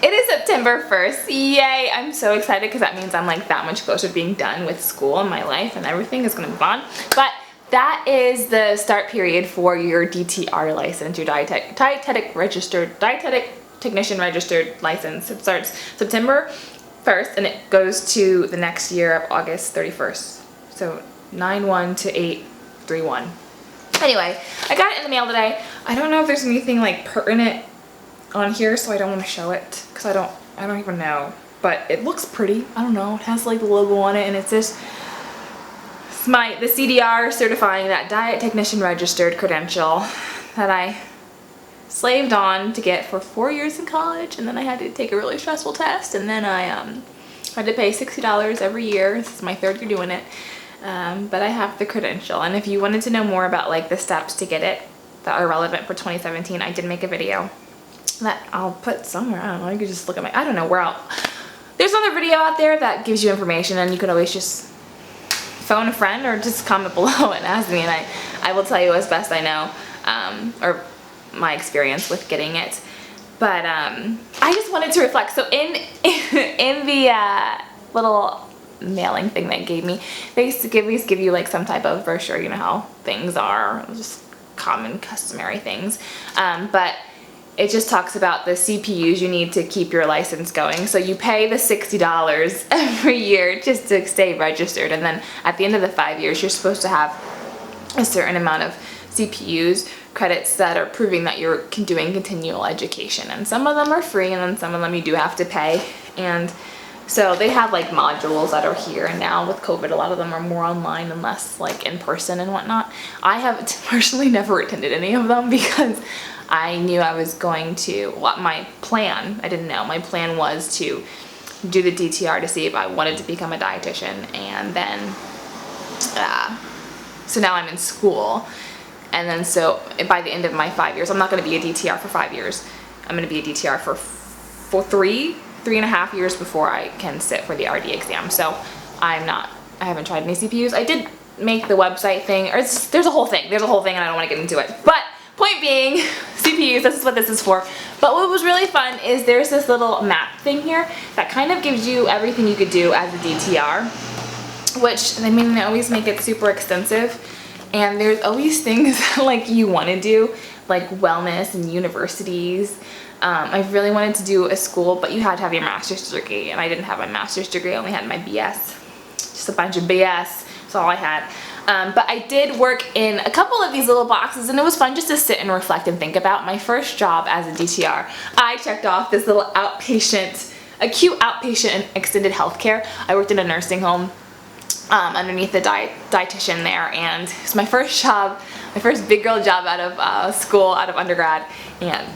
It is September 1st. Yay! I'm so excited because that means I'm like that much closer to being done with school and my life and everything is going to be fun. But that is the start period for your DTR license, your dietetic technician registered license. It starts September 1st and it goes to the next year of August 31st. So 9/1 to 8/31. Anyway, I got it in the mail today. I don't know if there's anything like pertinent on here, so I don't want to show it because I don't even know, but it looks pretty. I don't know, it has like the logo on it and it says the CDR certifying that diet technician registered credential that I slaved on to get for 4 years in college, and then I had to take a really stressful test, and then I had to pay $60 every year. This is my 3rd year doing it, but I have the credential. And if you wanted to know more about like the steps to get it that are relevant for 2017, I did make a video that I'll put somewhere. I don't know, you could just look at I don't know where there's another video out there that gives you information, and you could always just phone a friend or just comment below and ask me, and I will tell you as best I know, or my experience with getting it. But I just wanted to reflect. So in the little mailing thing they gave me, they always give you like some type of brochure, you know how things are, just common customary things, but it just talks about the CPUs you need to keep your license going. So you pay the $60 every year just to stay registered, and then at the end of the 5 years you're supposed to have a certain amount of CPUs credits that are proving that you're doing continual education, and some of them are free and then some of them you do have to pay. And so they have like modules that are here, and now with COVID a lot of them are more online and less like in person and whatnot. I have personally never attended any of them because I knew I was going to, my plan was to do the DTR to see if I wanted to become a dietitian, and then so now I'm in school, and then so by the end of my 5 years, I'm not going to be a DTR for 5 years. I'm going to be a DTR for 3.5 years before I can sit for the RD exam. So I haven't tried any CPUs. I did make the website thing, or there's a whole thing and I don't want to get into it. But point being, CPUs, this is what this is for. But what was really fun is there's this little map thing here that kind of gives you everything you could do as a DTR, which, I mean, they always make it super extensive, and there's always things like you want to do, like wellness and universities. I really wanted to do a school, but you had to have your master's degree, and I didn't have my master's degree, I only had my BS. Just a bunch of BS, that's all I had. But I did work in a couple of these little boxes, and it was fun just to sit and reflect and think about my first job as a DTR. I checked off this little acute outpatient and extended healthcare. I worked in a nursing home underneath the dietitian there, and it's my first job, my first big girl job out of school, out of undergrad, and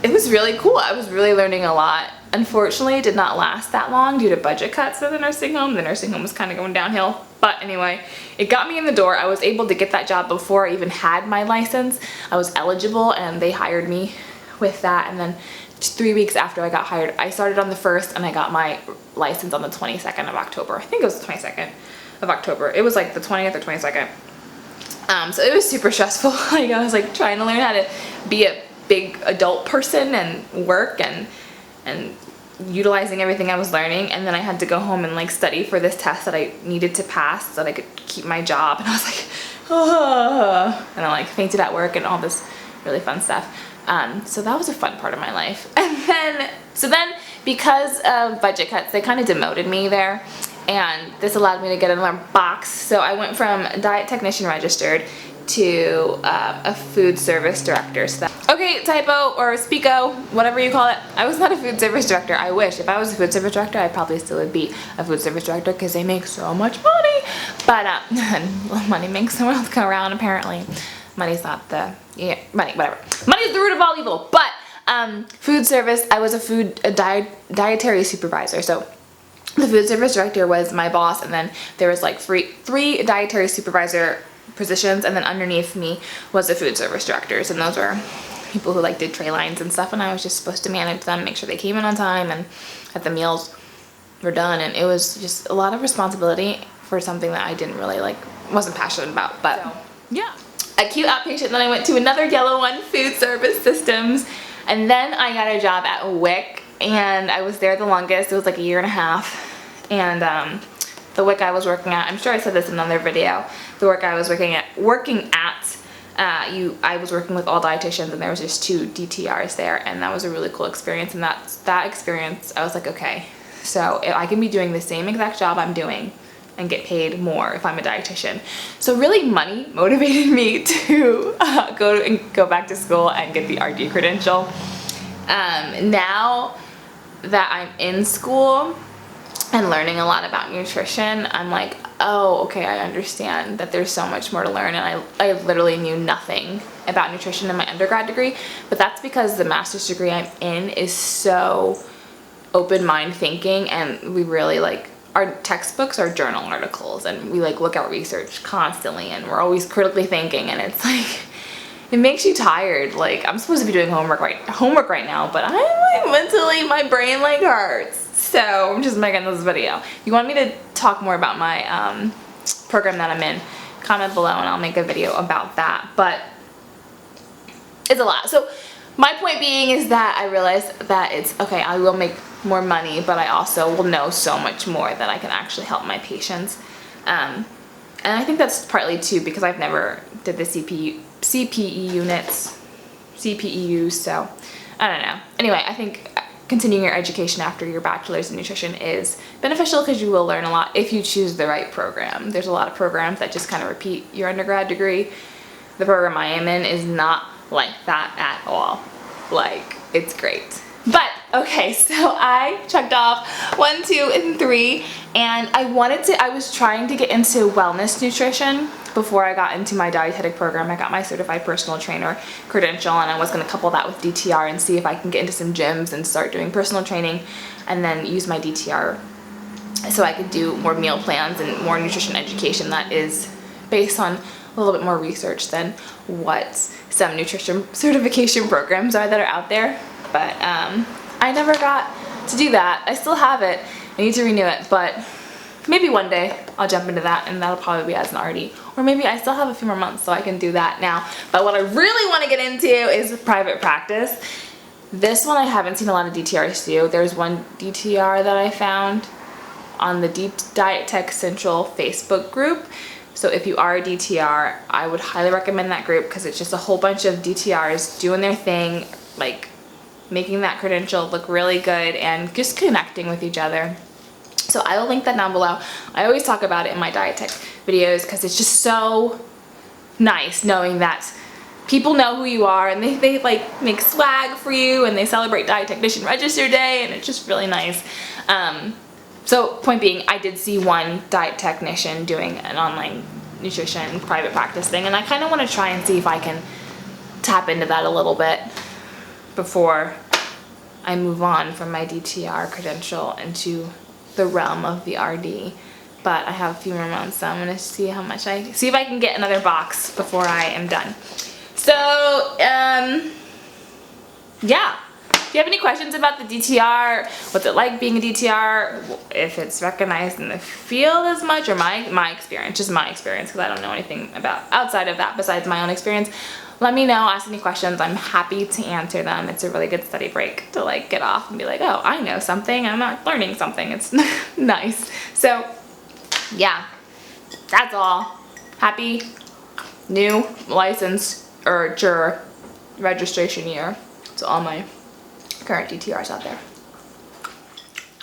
it was really cool. I was really learning a lot. Unfortunately, it did not last that long due to budget cuts for the nursing home. The nursing home was kind of going downhill. But anyway, it got me in the door. I was able to get that job before I even had my license. I was eligible, and they hired me with that. And then 3 weeks after I got hired, I started on the 1st, and I got my license on the 22nd of October. I think it was the 22nd of October. It was like the 20th or 22nd. So it was super stressful. Like, I was like trying to learn how to be a big adult person and work and utilizing everything I was learning, and then I had to go home and like study for this test that I needed to pass so that I could keep my job, and I was like, oh, and I like fainted at work and all this really fun stuff. So that was a fun part of my life. And then because of budget cuts, they kind of demoted me there, and this allowed me to get another box. So I went from diet technician registered to a food service director. So okay, typo or speako, whatever you call it. I was not a food service director. I wish. If I was a food service director, I probably still would be a food service director because they make so much money. But money makes the world go round, apparently. Money's not the, yeah, money, whatever. Money is the root of all evil. But food service, I was a dietary supervisor. So the food service director was my boss, and then there was like three dietary supervisor positions, and then underneath me was the food service directors, and those were people who like did tray lines and stuff, and I was just supposed to manage them, make sure they came in on time and that the meals were done, and it was just a lot of responsibility for something that I didn't really like, wasn't passionate about. But so, yeah, acute outpatient. Then I went to another yellow one, food service systems. And then I got a job at WIC, and I was there the longest. It was like a year and a half. And the WIC I was working at, I'm sure I said this in another video, the WIC I was working at, I was working with all dietitians, and there was just 2 DTRs there, and that was a really cool experience. And that experience, I was like, okay, so I can be doing the same exact job I'm doing and get paid more if I'm a dietitian. So really, money motivated me to go back to school and get the RD credential. Now that I'm in school and learning a lot about nutrition, I'm like, oh, okay, I understand that there's so much more to learn. And I literally knew nothing about nutrition in my undergrad degree, but that's because the master's degree I'm in is so open mind thinking, and we really like, our textbooks are journal articles, and we like look at research constantly, and we're always critically thinking, and it's like, it makes you tired. Like, I'm supposed to be doing homework right now, but I'm like mentally, my brain like hurts. So I'm just making this video. If you want me to talk more about my program that I'm in, comment below and I'll make a video about that. But it's a lot. So my point being is that I realized that it's okay, I will make more money, but I also will know so much more that I can actually help my patients. And I think that's partly too because I've never did the CPEUs, so I don't know. Anyway, I think continuing your education after your bachelor's in nutrition is beneficial because you will learn a lot if you choose the right program. There's a lot of programs that just kind of repeat your undergrad degree. The program I am in is not like that at all. Like, it's great. But okay, so I checked off 1, 2, and 3, and I was trying to get into wellness nutrition before I got into my dietetic program. I got my certified personal trainer credential, and I was going to couple that with DTR and see if I can get into some gyms and start doing personal training, and then use my DTR so I could do more meal plans and more nutrition education that is based on a little bit more research than what some nutrition certification programs are that are out there. But I never got to do that. I still have it. I need to renew it, but maybe one day I'll jump into that, and that'll probably be as an RD. Or maybe I still have a few more months so I can do that now. But what I really want to get into is private practice. This one I haven't seen a lot of DTRs do. There's one DTR that I found on the Diet Tech Central Facebook group. So if you are a DTR, I would highly recommend that group because it's just a whole bunch of DTRs doing their thing, like making that credential look really good and just connecting with each other. So I will link that down below. I always talk about it in my Diet Tech videos because it's just so nice knowing that people know who you are, and they like make swag for you, and they celebrate Diet Technician Register Day, and it's just really nice. So point being, I did see one diet technician doing an online nutrition private practice thing, and I kind of want to try and see if I can tap into that a little bit before I move on from my DTR credential into the realm of the RD. But I have a few more months, so I'm gonna see how much see if I can get another box before I am done. So yeah. If you have any questions about the DTR, what's it like being a DTR, if it's recognized in the field as much, or my experience, just my experience, because I don't know anything about outside of that besides my own experience, let me know, ask any questions. I'm happy to answer them. It's a really good study break to like get off and be like, oh, I know something, I'm not learning something. It's nice. So yeah, that's all. Happy new license or juror registration year to all my current DTRs out there.